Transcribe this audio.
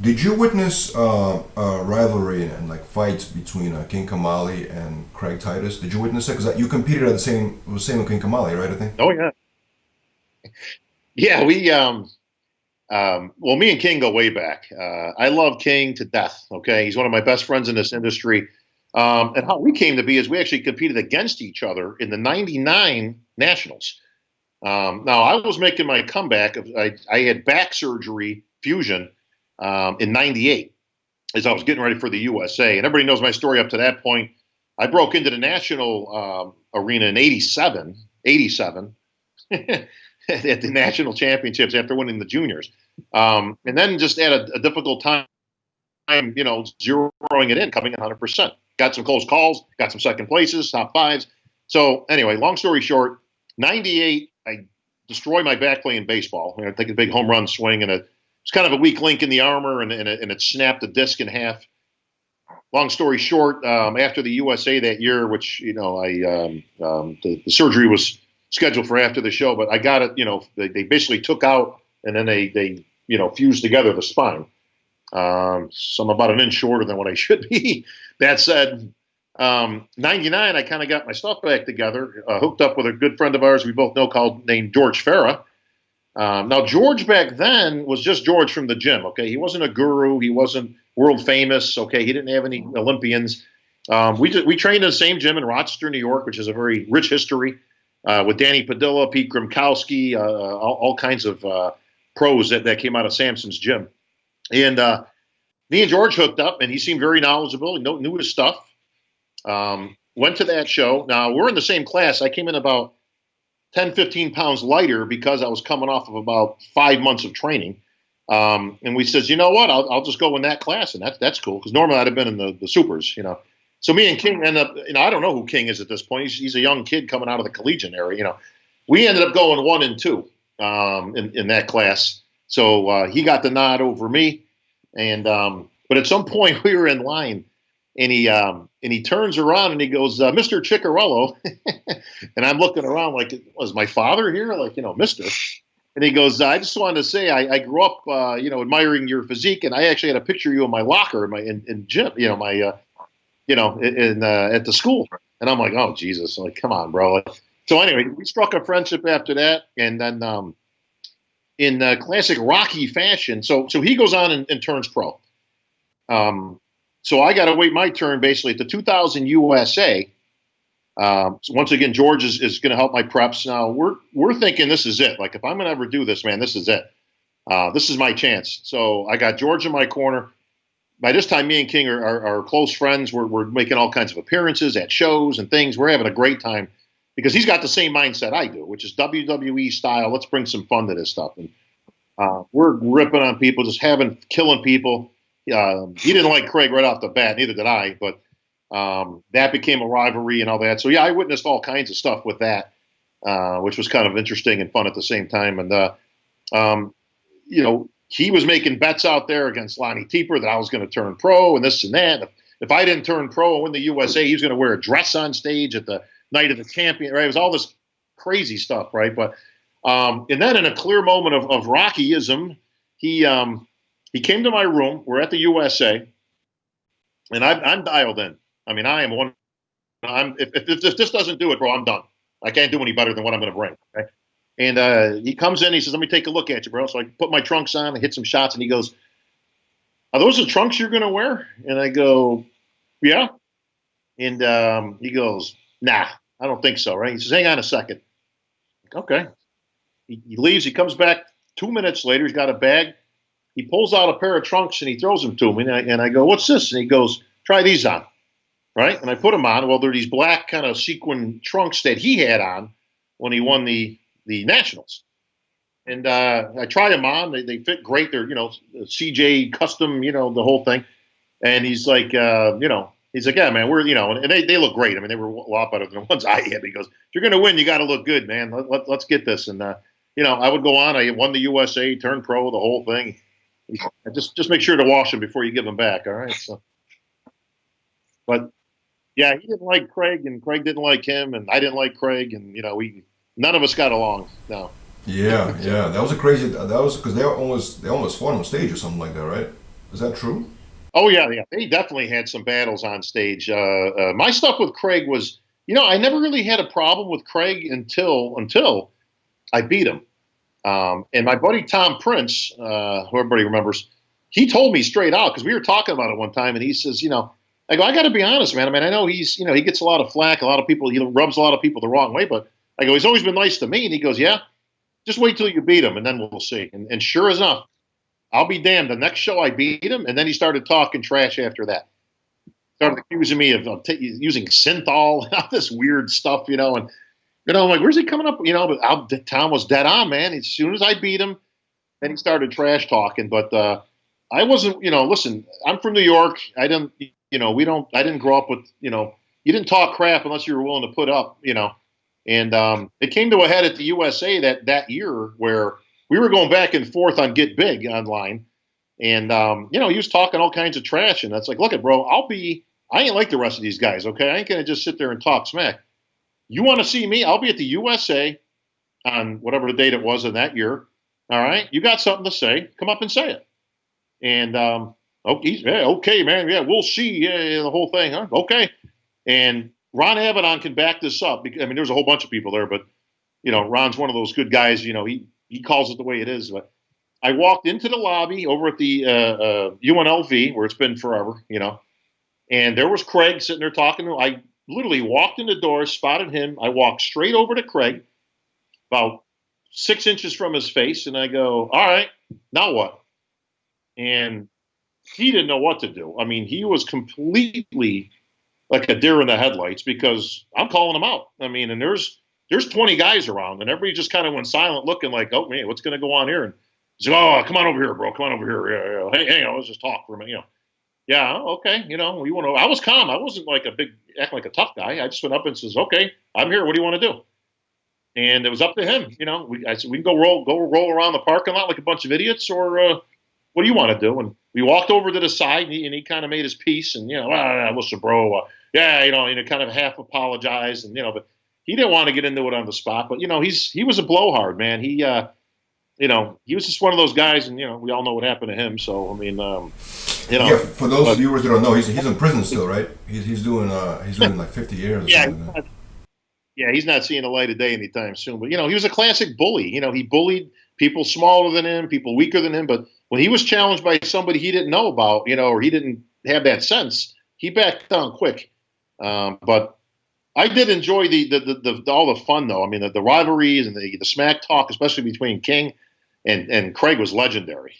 Did you witness rivalry and like fights between King Kamali and Craig Titus? Did you witness it? Because you competed at the same with King Kamali, right? I think. Oh yeah, yeah. Well, me and King go way back. I love King to death. Okay, he's one of my best friends in this industry. And how we came to be is we actually competed against each other in the '99 Nationals. Now I was making my comeback. I had back surgery fusion in '98 as I was getting ready for the USA. And everybody knows my story up to that point. I broke into the national arena in '87 at the national championships after winning the juniors. And then just had a difficult time, zeroing it in, coming in 100%. Got some close calls, got some second places, top fives. So anyway, long story short, '98, I destroy my back playing baseball. I take a big home run swing, and it's kind of a weak link in the armor, and it snapped the disc in half. Long story short, after the USA that year, which the surgery was scheduled for after the show, but I got it. They basically took out and then they fused together the spine. So I'm about an inch shorter than what I should be. That said, '99, I kind of got my stuff back together, hooked up with a good friend of ours we both know named George Farah. Now, George back then was just George from the gym, okay? He wasn't a guru. He wasn't world famous, okay? He didn't have any Olympians. We trained in the same gym in Rochester, New York, which is a very rich history with Danny Padilla, Pete Grimkowski, all kinds of pros that came out of Samson's gym. And me and George hooked up, and he seemed very knowledgeable. He knew his stuff. Went to that show. Now, we're in the same class. I came in about 10, 15 pounds lighter because I was coming off of about 5 months of training. And we says, you know what, I'll just go in that class, and that's cool, because normally I'd have been in the supers, So me and King ended up, I don't know who King is at this point. He's a young kid coming out of the collegiate area, We ended up going 1 and 2 in that class. So he got the nod over me. And but at some point we were in line, and he turns around and he goes, Mr. Cicherillo. And I'm looking around like, was my father here? Like, Mr. And he goes, I just wanted to say I grew up, admiring your physique, and I actually had a picture of you in my locker in gym, at the school. And I'm like, oh, Jesus. I'm like, come on, bro. So anyway, we struck a friendship after that. And then in classic Rocky fashion, so he goes on and turns pro. So I got to wait my turn basically at the 2000 USA. So once again, George is going to help my preps. Now we're thinking this is it. Like, if I'm going to ever do this, man, this is it. This is my chance. So I got George in my corner. By this time, me and King are close friends. We're making all kinds of appearances at shows and things. We're having a great time because he's got the same mindset I do, which is WWE style. Let's bring some fun to this stuff. And we're ripping on people, just killing people. He didn't like Craig right off the bat. Neither did I. But that became a rivalry and all that. So, yeah, I witnessed all kinds of stuff with that, which was kind of interesting and fun at the same time. And, he was making bets out there against Lonnie Teeper that I was going to turn pro and this and that. If I didn't turn pro and win the USA, he was going to wear a dress on stage at the night of the champion, right? It was all this crazy stuff, right? But and then in a clear moment of Rockyism, he came to my room. We're at the USA, and I'm dialed in. I mean, I am one. If this doesn't do it, bro, I'm done. I can't do any better than what I'm going to bring. Okay? And he comes in. He says, "Let me take a look at you, bro." So I put my trunks on. I hit some shots, and he goes, "Are those the trunks you're going to wear?" And I go, "Yeah." And he goes, "Nah, I don't think so." Right? He says, "Hang on a second." Okay. He leaves. He comes back 2 minutes later. He's got a bag. He pulls out a pair of trunks and he throws them to me. And I go, "What's this?" And he goes, "Try these on." Right? And I put them on. Well, they're these black kind of sequin trunks that he had on when he won the Nationals. And I try them on. They fit great. They're, CJ custom, the whole thing. And he's like, he's like, "Yeah, man, we're, and they look great. I mean, they were a lot better than the ones I had." He goes, "If you're going to win, you got to look good, man. Let's get this." And, I would go on. I won the USA, turned pro, the whole thing. Just make sure to wash them before you give them back. All right. So, but yeah, he didn't like Craig, and Craig didn't like him, and I didn't like Craig, and none of us got along. No. Yeah, that was a crazy. That was because they almost fought on stage or something like that, right? Is that true? Oh yeah, yeah. They definitely had some battles on stage. My stuff with Craig was, I never really had a problem with Craig until I beat him. And my buddy Tom Prince, who everybody remembers, he told me straight out because we were talking about it one time, and he says, I go, I got to be honest, man. I mean, I know he's, he gets a lot of flack. A lot of people, he rubs a lot of people the wrong way, but I go, he's always been nice to me. And he goes, yeah, just wait till you beat him, and then we'll see. And sure enough, I'll be damned. The next show I beat him, and then he started talking trash after that. Started accusing me of using synthol, all this weird stuff, and I'm like, where's he coming up? But Tom was dead on, man. As soon as I beat him, then he started trash talking. But I wasn't, listen, I'm from New York. I didn't, I didn't grow up with, you didn't talk crap unless you were willing to put up, And it came to a head at the USA that year where we were going back and forth on Get Big online. And, he was talking all kinds of trash. And that's like, look, bro, I ain't like the rest of these guys, okay? I ain't going to just sit there and talk smack. You want to see me? I'll be at the USA on whatever the date it was in that year. All right? You got something to say, come up and say it. And, okay, man. Yeah, we'll see. Yeah, the whole thing, huh? Okay. And Ron Avedon can back this up. I mean, there's a whole bunch of people there, but, Ron's one of those good guys. He calls it the way it is. But I walked into the lobby over at the UNLV, where it's been forever, and there was Craig sitting there talking to him. I literally walked in the door, spotted him. I walked straight over to Craig, about 6 inches from his face, and I go, all right, now what? And he didn't know what to do. I mean, he was completely like a deer in the headlights because I'm calling him out. I mean, and there's 20 guys around, and everybody just kind of went silent, looking like, oh man, what's going to go on here? And he's like, oh, come on over here, bro. Come on over here. Yeah, yeah. Hey, hang on, let's just talk for a minute. Yeah, okay. We want to. I was calm. I wasn't like acting like a tough guy. I just went up and says, okay, I'm here. What do you want to do? And it was up to him. I said, we can go roll around the parking lot like a bunch of idiots, or what do you want to do? And we walked over to the side, and he kind of made his peace, and listen, bro, kind of half apologized, and but he didn't want to get into it on the spot. But he was a blowhard, man. He he was just one of those guys, and we all know what happened to him. So I mean, yeah. For those viewers that don't know, he's in prison still, right? He's doing like 50 years. Or something like that. Yeah, he's not seeing the light of day anytime soon. But he was a classic bully. He bullied people smaller than him, people weaker than him. But when he was challenged by somebody he didn't know about, or he didn't have that sense, he backed down quick. But I did enjoy the all the fun though. I mean, the rivalries and the smack talk, especially between King and Craig, was legendary.